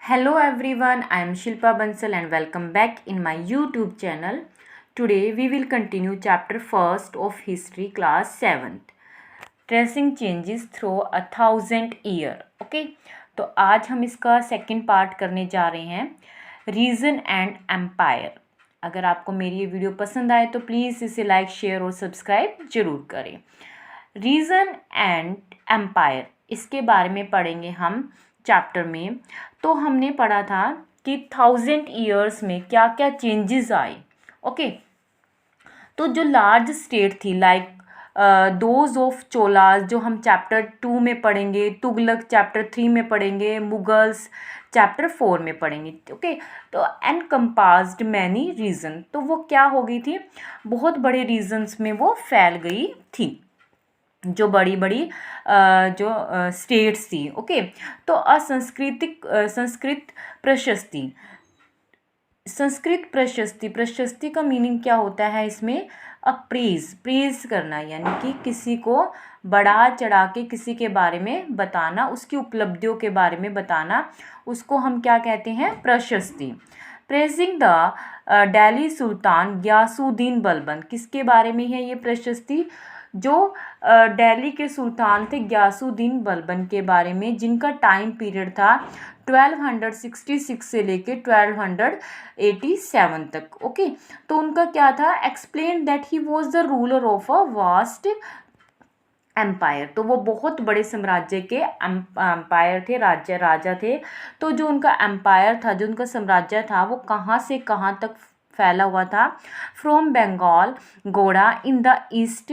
Hello everyone, I am Shilpa Bansal and welcome back in my YouTube channel. Today we will continue chapter 1st of history class 7th. Tracing changes through 1000 year. Okay, तो आज हम इसका second part करने जा रहे हैं reason and empire. अगर आपको मेरी ये वीडियो पसंद आए तो प्लीज़ इसे लाइक शेयर और सब्सक्राइब जरूर करें. रीजन एंड एम्पायर इसके बारे में पढ़ेंगे हम चैप्टर में. तो हमने पढ़ा था कि 1000 ईयर्स में क्या क्या चेंजेस आए. ओके, तो जो लार्ज स्टेट थी लाइक दोज ऑफ चोलास जो हम चैप्टर 2 में पढ़ेंगे, तुगलक चैप्टर 3 में पढ़ेंगे, मुगल्स चैप्टर 4 में पढ़ेंगे. ओके, तो एनकम्पास्ड मैनी रीजन, तो वो क्या हो गई थी, बहुत बड़े रीजन्स में वो फैल गई थी, जो बड़ी बड़ी जो स्टेट्स थी. ओके, तो संस्कृत प्रशस्ति. संस्कृत प्रशस्ति, प्रशस्ति का मीनिंग क्या होता है इसमें, प्रेज करना, यानी कि किसी को बढ़ा चढ़ा के किसी के बारे में बताना, उसकी उपलब्धियों के बारे में बताना, उसको हम क्या कहते हैं, प्रशस्ति. प्रेजिंग द दिल्ली सुल्तान गयासुद्दीन बलबन, किसके बारे में है ये प्रशस्ति, जो दिल्ली के सुल्तान थे गयासुद्दीन बलबन के बारे में, जिनका टाइम पीरियड था 1266 से लेके 1287 तक. ओके, तो उनका क्या था, explain that he was the ruler of a vast empire. तो वो बहुत बड़े साम्राज्य के एम्पायर थे, राजा थे. तो जो उनका एम्पायर था, जो उनका साम्राज्य था, वो कहाँ से कहाँ तक फैला हुआ था, from Bengal Gauda in the east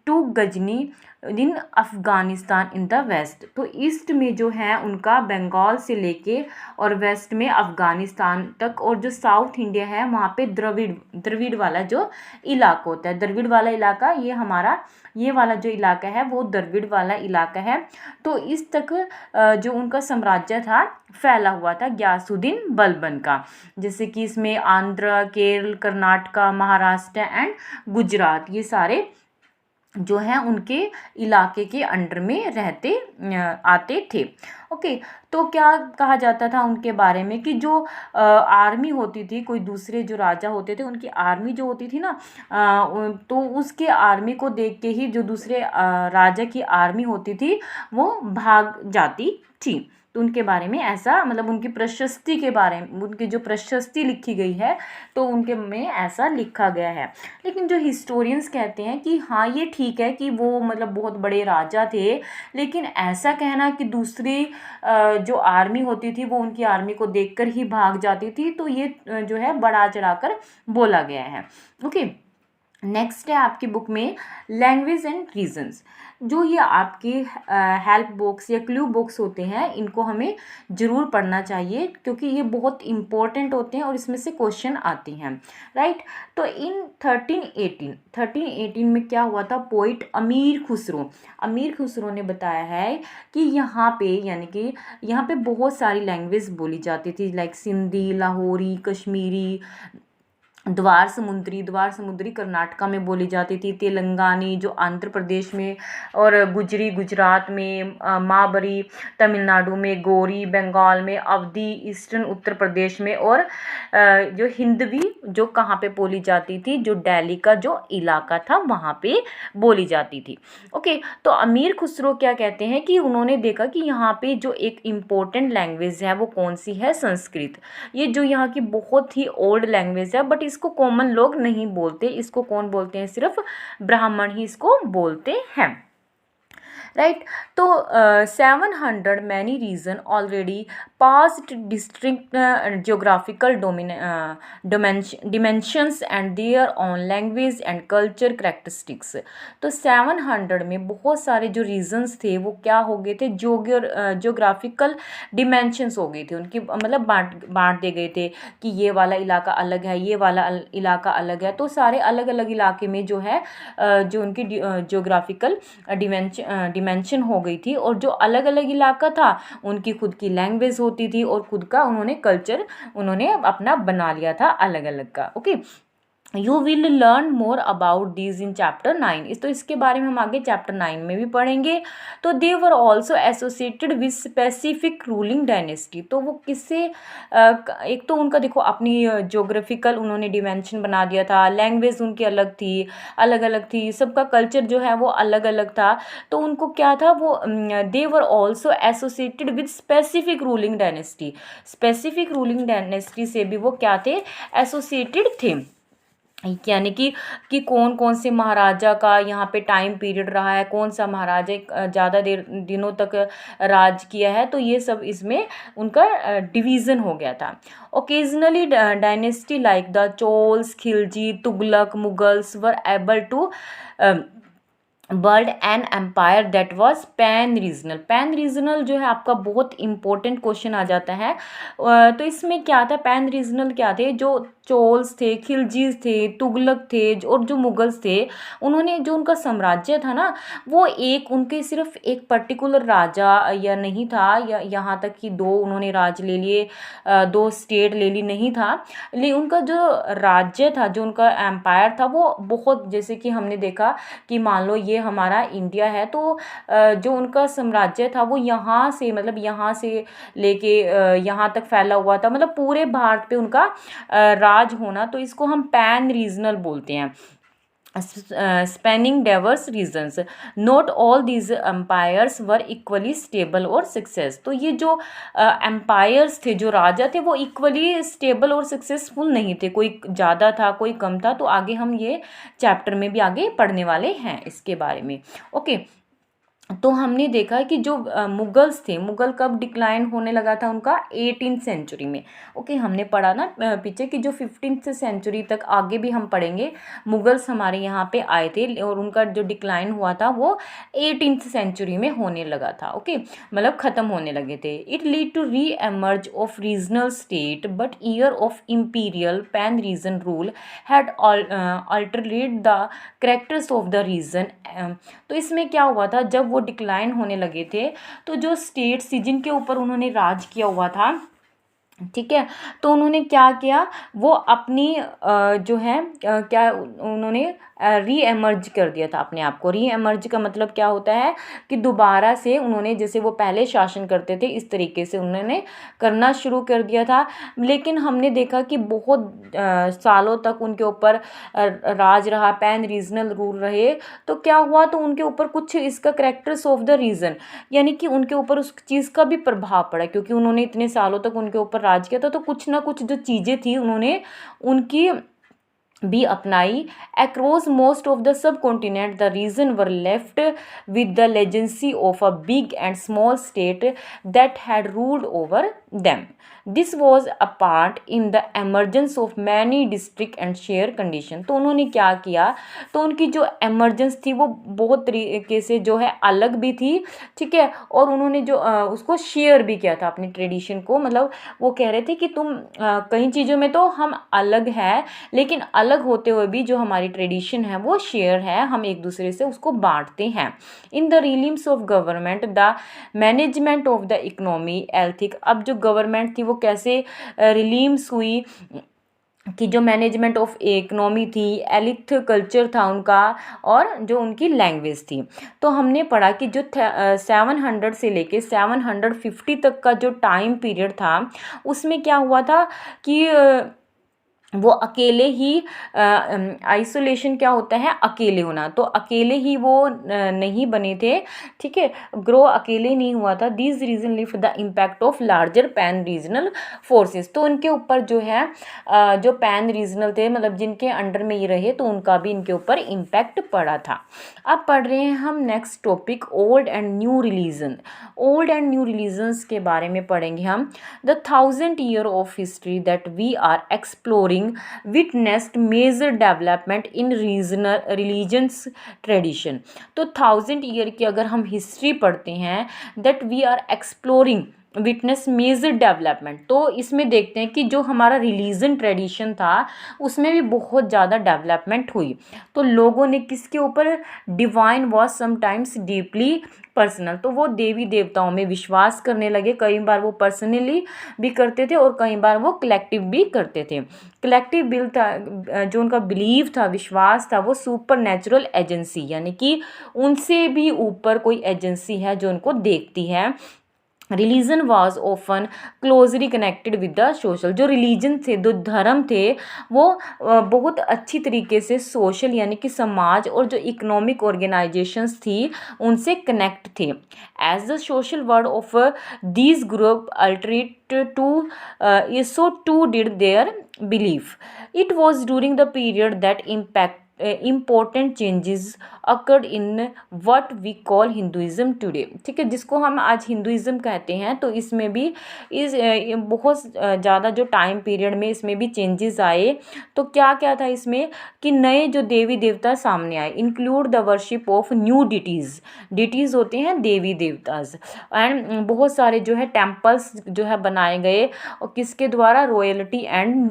to Ghazni in Afghanistan in the west. तो ईस्ट में जो है उनका बंगाल से लेके और वेस्ट में अफ़गानिस्तान तक, और जो साउथ इंडिया है वहाँ पे द्रविड़ वाला जो इलाका होता है, द्रविड़ वाला इलाका, ये हमारा ये वाला जो इलाका है वो द्रविड़ वाला इलाका है. तो इस तक जो उनका साम्राज्य था फैला हुआ था गयासुद्दीन बलबन का. जैसे कि इसमें आंध्र, केरल, कर्नाटका, महाराष्ट्र एंड गुजरात, ये सारे जो हैं उनके इलाके के अंडर में रहते आते थे. ओके, तो क्या कहा जाता था उनके बारे में कि जो आर्मी होती थी, कोई दूसरे जो राजा होते थे उनकी आर्मी जो होती थी ना, तो उसके आर्मी को देख के ही जो दूसरे राजा की आर्मी होती थी वो भाग जाती थी. तो उनके बारे में ऐसा, मतलब उनकी प्रशस्ति के बारे में, उनकी जो प्रशस्ति लिखी गई है तो उनके में ऐसा लिखा गया है. लेकिन जो हिस्टोरियंस कहते हैं कि हाँ ये ठीक है कि वो मतलब बहुत बड़े राजा थे, लेकिन ऐसा कहना कि दूसरी जो आर्मी होती थी वो उनकी आर्मी को देखकर ही भाग जाती थी, तो ये जो है बढ़ा चढ़ाकर बोला गया है. ओके, नेक्स्ट है आपकी बुक में लैंग्वेज एंड रीजन्स. जो ये आपकी हेल्प बॉक्स या क्लू बॉक्स होते हैं, इनको हमें ज़रूर पढ़ना चाहिए क्योंकि ये बहुत इंपॉर्टेंट होते हैं और इसमें से क्वेश्चन आते हैं. राइट, तो इन 1318 में क्या हुआ था, पोइट अमीर खुसरो ने बताया है कि यहाँ पे, यानी कि यहाँ पे बहुत सारी लैंग्वेज बोली जाती थी, लाइक सिंधी, लाहौरी, कश्मीरी, द्वार समुद्री कर्नाटका में बोली जाती थी, तेलंगानी जो आंध्र प्रदेश में, और गुजरी गुजरात में, महाबरी तमिलनाडु में, गोरी बंगाल में, अवधी ईस्टर्न उत्तर प्रदेश में, और जो हिंदवी जो कहाँ पे बोली जाती थी, जो दिल्ली का जो इलाका था वहाँ पे बोली जाती थी. ओके, तो अमीर खुसरो क्या कहते हैं कि उन्होंने देखा कि यहाँ पे जो एक इम्पोर्टेंट लैंग्वेज है वो कौन सी है, संस्कृत. ये जो यहाँ की बहुत ही ओल्ड लैंग्वेज है, बट इसको कॉमन लोग नहीं बोलते, इसको कौन बोलते हैं, सिर्फ ब्राह्मण ही इसको बोलते हैं. राइट, तो 700 many region already past district geographical dimensions and their own language and culture characteristics. तो 700 में बहुत सारे जो रीजन्स थे वो क्या हो गए थे, जियोग्राफिकल डिमेंशंस हो गए थे उनकी, मतलब बांट दे गए थे कि ये वाला इलाका अलग है, ये वाला इलाका अलग है. तो सारे अलग अलग इलाके में जो है जो उनकी जियोग्राफिकल डिमेंशन हो गई थी, और जो अलग अलग इलाका था उनकी खुद की लैंग्वेज होती थी और खुद का उन्होंने कल्चर उन्होंने अपना बना लिया था अलग अलग का. Okay, you will learn more about these in chapter 9। इस तो इसके बारे में हम आगे चैप्टर 9 में भी पढ़ेंगे। तो they were also associated with specific ruling dynasty. तो वो किससे एक तो उनका देखो अपनी जोग्राफिकल उन्होंने डिमेंशन बना दिया था, लैंग्वेज उनकी अलग अलग थी, सबका कल्चर जो है वो अलग अलग था। तो उनको क्या था, वो they were also associated with specific ruling dynasty. Specific ruling dynasty से भी वो क्या थे, एसोसिएटेड थे। यानी कि कौन कौन से महाराजा का यहाँ पे टाइम पीरियड रहा है, कौन सा महाराजा ज़्यादा देर दिनों तक राज किया है, तो ये सब इसमें उनका डिवीज़न हो गया था। Occasionally dynasty like the Cholas, Khilji, Tughlaq, Mughals were able to world an empire that was pan regional. Pan regional जो है आपका बहुत इंपॉर्टेंट क्वेश्चन आ जाता है। तो इसमें क्या था, पैन रीजनल क्या थे, जो चोल्स थे, खिलजीज थे, तुगलक थे और जो मुगल्स थे, उन्होंने जो उनका साम्राज्य था ना, वो एक उनके सिर्फ एक पर्टिकुलर राजा या नहीं था, या यहाँ तक कि दो उन्होंने राज ले लिए, दो स्टेट ले ली, नहीं था। लेकिन उनका जो राज्य था, जो उनका एम्पायर था, वो बहुत, जैसे कि हमने देखा कि मान लो ये हमारा इंडिया है, तो जो उनका साम्राज्य था वो यहाँ से, मतलब यहाँ से लेके यहाँ तक फैला हुआ था, मतलब पूरे भारत पे उनका राज होना। तो इसको हम पैन रीजनल बोलते हैं, spanning diverse regions. Not all these empires were equally stable और सक्सेस। तो ये जो एम्पायर्स थे, जो राजा थे, वो इक्वली स्टेबल और सक्सेसफुल नहीं थे, कोई ज़्यादा था कोई कम था। तो आगे हम ये चैप्टर में भी आगे पढ़ने वाले हैं इसके बारे में। ओके, तो हमने देखा कि जो मुगल्स थे, मुगल कब डिक्लाइन होने लगा था उनका, 18th सेंचुरी में। ओके, हमने पढ़ा ना पीछे कि जो 15th सेंचुरी तक आगे भी हम पढ़ेंगे, मुगल्स हमारे यहाँ पे आए थे और उनका जो डिक्लाइन हुआ था वो 18th सेंचुरी में होने लगा था। ओके, मतलब ख़त्म होने लगे थे। It lead to reemerge of regional state but year of imperial pan region rule had altered the characters of the region. तो इसमें क्या हुआ था, जब वो डिक्लाइन होने लगे थे, तो जो स्टेट्स थी जिनके ऊपर उन्होंने राज किया हुआ था, ठीक है, तो उन्होंने क्या किया, वो अपनी जो है क्या उन्होंने री एमर्ज कर दिया था अपने आप को। री एमर्ज का मतलब क्या होता है कि दोबारा से उन्होंने, जैसे वो पहले शासन करते थे इस तरीके से उन्होंने करना शुरू कर दिया था। लेकिन हमने देखा कि बहुत सालों तक उनके ऊपर राज रहा, पैन रीजनल रूल रहे। तो क्या हुआ, तो उनके ऊपर कुछ इसका करेक्टर्स ऑफ द रीजन, यानी कि उनके ऊपर उस चीज़ का भी प्रभाव पड़ा, क्योंकि उन्होंने इतने सालों तक उनके ऊपर राज किया था। तो कुछ ना कुछ जो चीज़ें थी उन्होंने उनकी भी अपनाई। Across most of the subcontinent the region were left with the legacy of a big and small state that had ruled over them. This was a part in the emergence of many district and share condition. तो उन्होंने क्या किया, तो उनकी जो emergence थी वो बहुत तरीके से जो है अलग भी थी, ठीक है, और उन्होंने जो उसको शेयर भी किया था अपनी ट्रेडिशन को। मतलब वो कह रहे थे कि तुम कई चीज़ों में तो हम अलग हैं, लेकिन अलग होते हुए भी जो हमारी ट्रेडिशन है वो शेयर है, हम एक दूसरे से उसको बांटते हैं। In the realms of government the management of the economy एल्थिक। अब जो गवर्नमेंट थी वो कैसे रिलीम्स हुई, कि जो मैनेजमेंट ऑफ इकोनॉमी थी, एलिथ कल्चर था उनका, और जो उनकी लैंग्वेज थी। तो हमने पढ़ा कि जो 700 से लेके 750 तक का जो टाइम पीरियड था, उसमें क्या हुआ था कि वो अकेले ही, आइसोलेशन क्या होता है, अकेले होना, तो अकेले ही वो नहीं बने थे, ठीक है, ग्रो अकेले नहीं हुआ था। This region live the impact of larger pan regional forces. तो उनके ऊपर जो है जो पैन रीजनल थे, मतलब जिनके अंडर में ये रहे, तो उनका भी इनके ऊपर इम्पैक्ट पड़ा था। अब पढ़ रहे हैं हम next topic, old and new religion. Old and new religions के बारे में पढ़ेंगे हम। The 1000 year of history that we are exploring witnessed major development in regional religions tradition। तो 1000 ईयर की अगर हम हिस्ट्री पढ़ते हैं, that we are exploring, witness major development. तो इसमें देखते हैं कि जो हमारा रिलीजन ट्रेडिशन था उसमें भी बहुत ज़्यादा डेवलपमेंट हुई। तो लोगों ने किसके ऊपर, divine was sometimes deeply personal, तो वो देवी देवताओं में विश्वास करने लगे। कई बार वो पर्सनली भी करते थे और कई बार वो कलेक्टिव भी करते थे। कलेक्टिव बिल था, जो उनका बिलीव था, विश्वास था, वो सुपर नेचुरल एजेंसी, यानी कि उनसे भी ऊपर कोई एजेंसी है जो उनको देखती है। Religion was often closely connected with the social, जो रिलीजन थे, जो धर्म थे, वो बहुत अच्छी तरीके से सोशल यानी कि समाज और जो इकोनॉमिक ऑर्गेनाइजेशंस थी उनसे कनेक्ट थे। As the social world of these group altered to so too did their belief. It was during the period that impact important changes occurred in what we call Hinduism today। ठीक है, जिसको हम आज Hinduism कहते हैं। तो इसमें भी इस बहुत ज़्यादा जो टाइम पीरियड में इसमें भी चेंजेस आए। तो क्या क्या था इसमें कि नए जो देवी देवता सामने आए, include the worship of new deities. Deities होते हैं देवी देवताज, एंड बहुत सारे जो है टेम्पल्स जो है बनाए गए, और किसके द्वारा, royalty and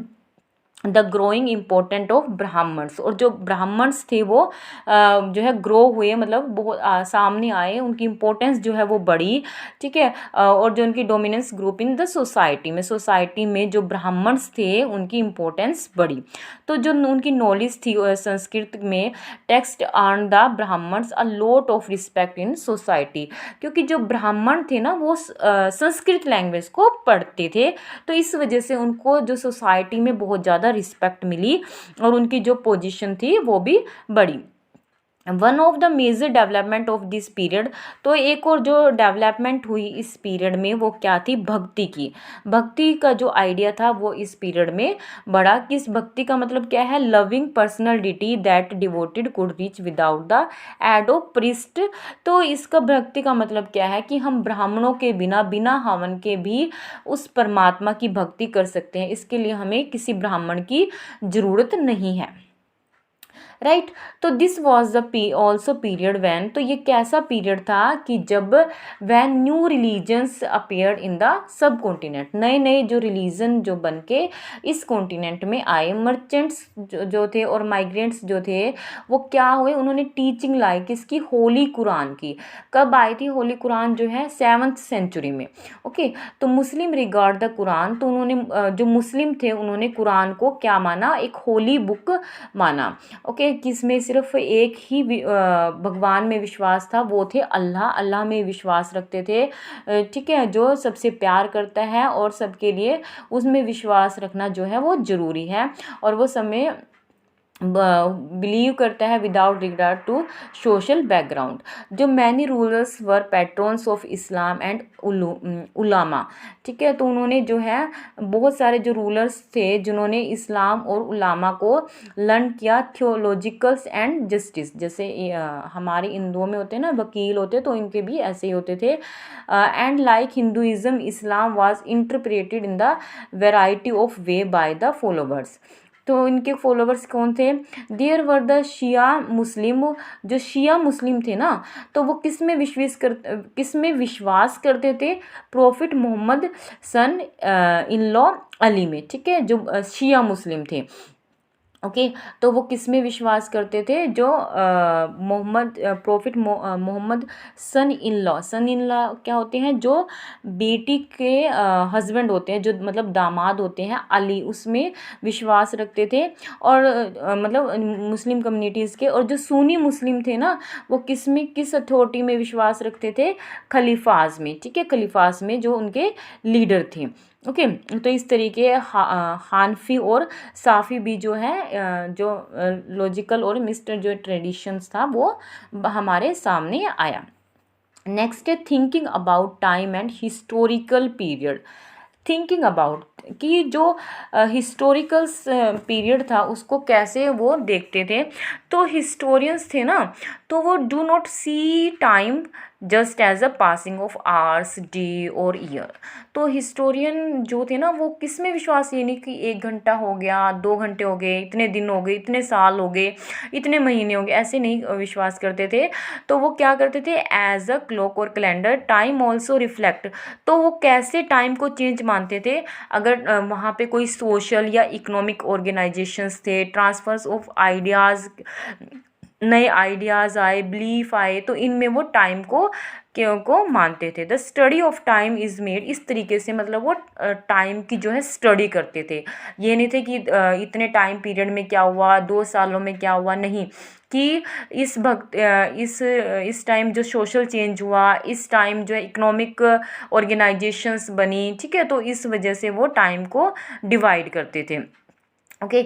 the growing important of Brahmins. और जो ब्राह्मण्स थे वो जो है ग्रो हुए, मतलब बहुत सामने आए, उनकी इम्पोर्टेंस जो है वो बढ़ी। ठीक है, और जो उनकी dominance group in the society में जो ब्राह्मण्स थे उनकी इम्पोर्टेंस बढ़ी। तो जो उनकी नॉलेज थी संस्कृत में, text on the Brahmins a lot of respect in society, क्योंकि जो ब्राह्मण थे ना वो संस्कृत लैंग्वेज को पढ़ते थे, तो इस वजह से उनको जो सोसाइटी में बहुत ज़्यादा रिस्पेक्ट मिली और उनकी जो पोजीशन थी वो भी बढ़ी। One of the major development of this period, तो एक और जो डेवलपमेंट हुई इस पीरियड में वो क्या थी, भक्ति की। भक्ति का जो आइडिया था वो इस पीरियड में बढ़ा। किस भक्ति का मतलब क्या है, loving personal deity that devoted could reach without the aid of priest. तो इसका भक्ति का मतलब क्या है कि हम ब्राह्मणों के बिना, बिना हवन के भी उस परमात्मा की भक्ति कर सकते हैं। इसके लिए हमें किसी ब्राह्मण की ज़रूरत नहीं है। राइट। तो this was the also period when, तो ये कैसा पीरियड था कि जब when new religions appeared in the subcontinent, नए नए जो रिलीजन जो बन के इस कॉन्टिनेंट में आए। मर्चेंट्स जो थे और माइग्रेंट्स जो थे वो क्या हुए, उन्होंने टीचिंग लाई किसकी, होली कुरान की। कब आई थी होली कुरान, जो है 7th सेंचुरी में। ओके, तो मुस्लिम रिगार्ड द कुरान, तो उन्होंने जो मुस्लिम थे उन्होंने कुरान को क्या माना, एक होली बुक माना। ओके, किसमें सिर्फ एक ही भगवान में विश्वास था, वो थे अल्लाह। अल्लाह में विश्वास रखते थे। ठीक है, जो सबसे प्यार करता है और सबके लिए उसमें विश्वास रखना जो है वो ज़रूरी है, और वो समय बिलीव करता है without regard to social background. जो many rulers were patrons of Islam and ulama. ठीक है, तो उन्होंने जो है बहुत सारे जो रूलर्स थे जिन्होंने इस्लाम और उलामा को लर्न किया, थियोलॉजिकल्स एंड जस्टिस। जैसे हमारे हिंदुओं में होते हैं ना वकील होते, तो इनके भी ऐसे ही होते थे। And like Hinduism Islam was interpreted in the variety of way by the followers. तो इनके फॉलोवर्स कौन थे, देयर वर द शिया मुस्लिम। जो शिया मुस्लिम थे ना, तो वो किस में विश्वास करते थे, prophet Muhammad son in law Ali में। ठीक है, जो शिया मुस्लिम थे। ओके, तो वो किस में विश्वास करते थे, जो prophet Muhammad son in law क्या होते हैं, जो बेटी के हस्बैंड होते हैं, जो मतलब दामाद होते हैं, अली, उसमें विश्वास रखते थे। और मतलब मुस्लिम कम्युनिटीज़ के, और जो सुन्नी मुस्लिम थे ना, वो किस अथॉरिटी में विश्वास रखते थे, खलीफाज में। ठीक है, खलीफाज में जो उनके लीडर थे। ओके, तो इस तरीके हानफी और साफ़ी भी जो है जो लॉजिकल और मिस्टर जो ट्रेडिशंस था वो हमारे सामने आया। नेक्स्ट है thinking about time and historical period. Thinking about कि जो हिस्टोरिकल पीरियड था उसको कैसे वो देखते थे। तो हिस्टोरियंस थे ना, तो वो do not see time just as a passing of hours, day और ईयर। तो हिस्टोरियन जो थे ना वो किस में विश्वास, ये नहीं कि 1 घंटा हो गया, 2 घंटे हो गए, इतने दिन हो गए, इतने साल हो गए, इतने महीने हो गए, ऐसे नहीं विश्वास करते थे। तो वो क्या करते थे, एज अ क्लॉक और कैलेंडर टाइम ऑल्सो रिफ्लेक्ट। तो वो कैसे टाइम को चेंज मानते थे, अगर वहाँ पे कोई सोशल या इकोनॉमिक ऑर्गेनाइजेशंस थे, ट्रांसफर्स ऑफ आइडियाज़, नए आइडियाज़ आए, बिलीफ आए, तो इनमें वो टाइम को मानते थे। The study of time is made, इस तरीके से मतलब वो टाइम की जो है स्टडी करते थे। ये नहीं थे कि इतने टाइम पीरियड में क्या हुआ, 2 सालों में क्या हुआ, नहीं कि इस टाइम जो सोशल चेंज हुआ, इस टाइम जो है इकोनॉमिक ऑर्गेनाइजेशंस बनी, ठीक है, तो इस वजह से वो टाइम को डिवाइड करते थे। ओके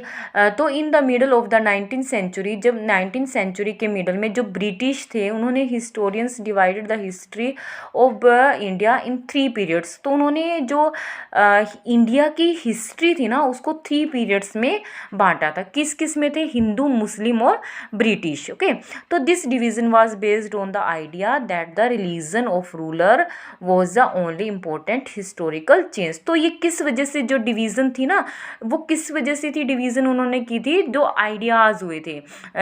तो in the middle of the 19th century, जब 19th सेंचुरी के मिडल में जो ब्रिटिश थे, उन्होंने historians divided the history of India in 3 periods. तो उन्होंने जो इंडिया की हिस्ट्री थी ना उसको 3 पीरियड्स में बांटा था। किस किस में थे, हिंदू, मुस्लिम और ब्रिटिश। ओके तो this division was based on the idea that the religion of ruler was the only important historical change. तो ये किस वजह से जो डिवीज़न थी ना, वो किस वजह से थी डिवीज़न उन्होंने की थी, जो आइडियाज़ हुए थे,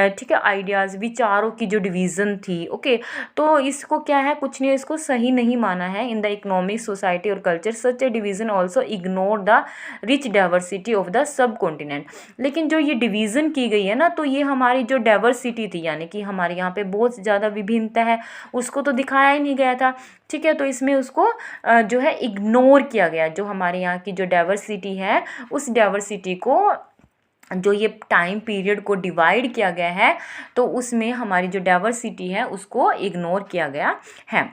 ठीक है, आइडियाज़, विचारों की जो डिवीज़न थी। ओके तो इसको क्या है, कुछ नहीं, इसको सही नहीं माना है। इन द इकोनॉमिक, सोसाइटी और culture such A division also ignore the rich diversity of the सब कॉन्टिनेंट। लेकिन जो ये डिवीज़न की गई है ना, तो ये हमारी जो डाइवर्सिटी थी, यानी कि हमारे यहाँ पे बहुत ज़्यादा विभिन्नता है, उसको तो दिखाया ही नहीं गया था। ठीक है तो इसमें उसको जो है इग्नोर किया गया। जो हमारे यहाँ की जो डाइवर्सिटी है, उस डाइवर्सिटी को, जो ये टाइम पीरियड को डिवाइड किया गया है, तो उसमें हमारी जो डाइवर्सिटी है उसको इग्नोर किया गया है।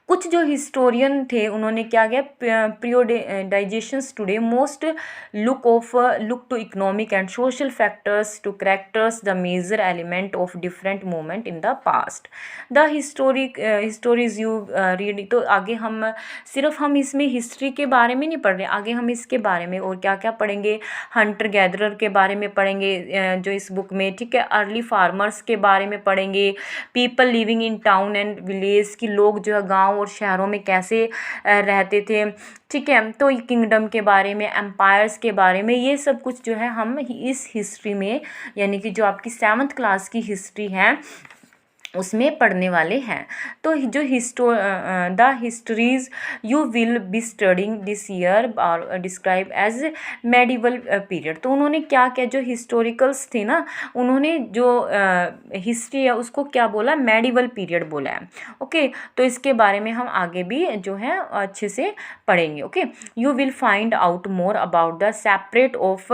कुछ जो हिस्टोरियन थे उन्होंने क्या किया, periodisations today most look to economic and social factors to characters the major element of different moment in the past. The histories you read. तो आगे हम इसमें हिस्ट्री के बारे में नहीं पढ़ रहे, आगे हम इसके बारे में और क्या क्या पढ़ेंगे, हंटर गैदरर के बारे में पढ़ेंगे जो इस बुक में, ठीक है, अर्ली फार्मर्स के बारे में पढ़ेंगे, people living in town and village, की लोग जो है गांव और शहरों में कैसे रहते थे। ठीक है तो किंगडम के बारे में, एम्पायर्स के बारे में, ये सब कुछ जो है हम इस हिस्ट्री में, यानी कि जो आपकी 7th क्लास की हिस्ट्री है उसमें पढ़ने वाले हैं। तो जो the histories you will be studying this year are describe as medieval period. तो उन्होंने क्या क्या, जो हिस्टोरिकल्स थे ना, उन्होंने जो हिस्ट्री है उसको क्या बोला, मेडिवल पीरियड बोला है। ओके तो इसके बारे में हम आगे भी जो है अच्छे से पढ़ेंगे। Okay you will find out more about the separate of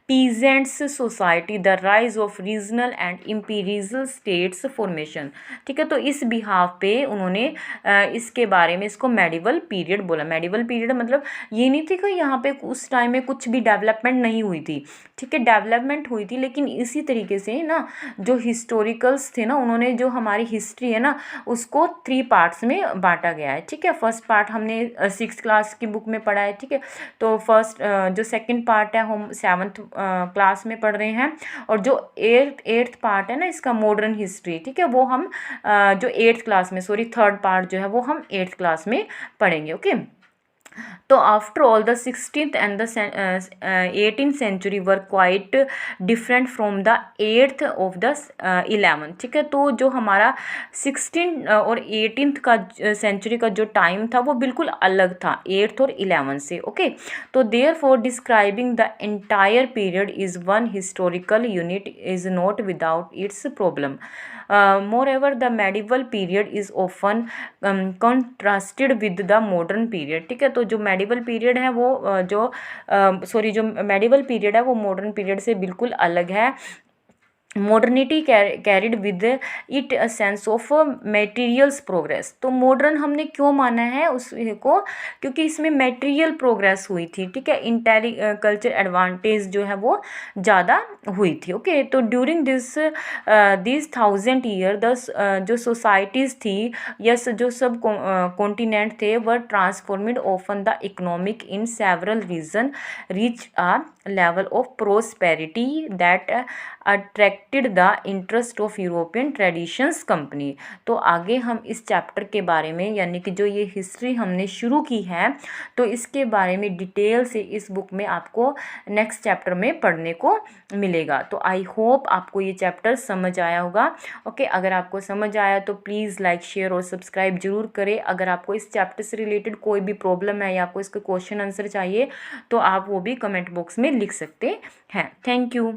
peasants society, the rise of regional and imperial states formation. ठीक है तो इस बिहाफ पे उन्होंने इसके बारे में, इसको मेडिवल पीरियड बोला। मेडिवल पीरियड मतलब ये नहीं थी कि यहाँ पे उस टाइम में कुछ भी डेवलपमेंट नहीं हुई थी, ठीक है, डेवलपमेंट हुई थी, लेकिन इसी तरीके से ना जो हिस्टोरिकल्स थे ना, उन्होंने जो हमारी हिस्ट्री है ना उसको 3 पार्ट्स में बांटा गया है। ठीक है फर्स्ट पार्ट हमने 6th क्लास की बुक में पढ़ा है। ठीक है तो जो सेकंड पार्ट है हम 7th क्लास में पढ़ रहे हैं, और जो 8th पार्ट है ना इसका मॉडर्न हिस्ट्री, ठीक है, वो हम जो 8th क्लास में, सॉरी 3rd पार्ट जो है वो हम 8th क्लास में पढ़ेंगे। ओके तो after all the 16th and the 18th century were quite different from the 8th of the 11th। ठीक है तो जो हमारा 16 और 18th का सेंचुरी का जो टाइम था वो बिल्कुल अलग था 8th और 11th से। ओके तो therefore describing the entire period is one historical unit is not without its problem. Moreover, the medieval period is often contrasted with the modern period। ठीक है तो जो medieval period है वो जो medieval period है वो modern period से बिल्कुल अलग है। Modernity carried with it a sense of materials progress. तो मॉडर्न हमने क्यों माना है उसको, क्योंकि इसमें मेटीरियल प्रोग्रेस हुई थी, ठीक है, कल्चर एडवांटेज जो है वो ज़्यादा हुई थी। ओके, तो ड्यूरिंग दिस 1000 ईयर जो सोसाइटीज़ थी या जो सब कॉन्टिनेंट थे were transformed often the economic in several region reach a level of prosperity that attracted the interest of European traditions company. तो आगे हम इस चैप्टर के बारे में, यानी कि जो ये हिस्ट्री हमने शुरू की है, तो इसके बारे में डिटेल से इस बुक में आपको नेक्स्ट चैप्टर में पढ़ने को मिलेगा। तो आई होप आपको ये चैप्टर समझ आया होगा। ओके, अगर आपको समझ आया तो प्लीज़ लाइक शेयर और सब्सक्राइब जरूर करें। अगर आपको इस चैप्टर से रिलेटेड कोई भी प्रॉब्लम है या आपको इसका क्वेश्चन आंसर चाहिए तो आप वो भी कमेंट बॉक्स में लिख सकते हैं। Thank you.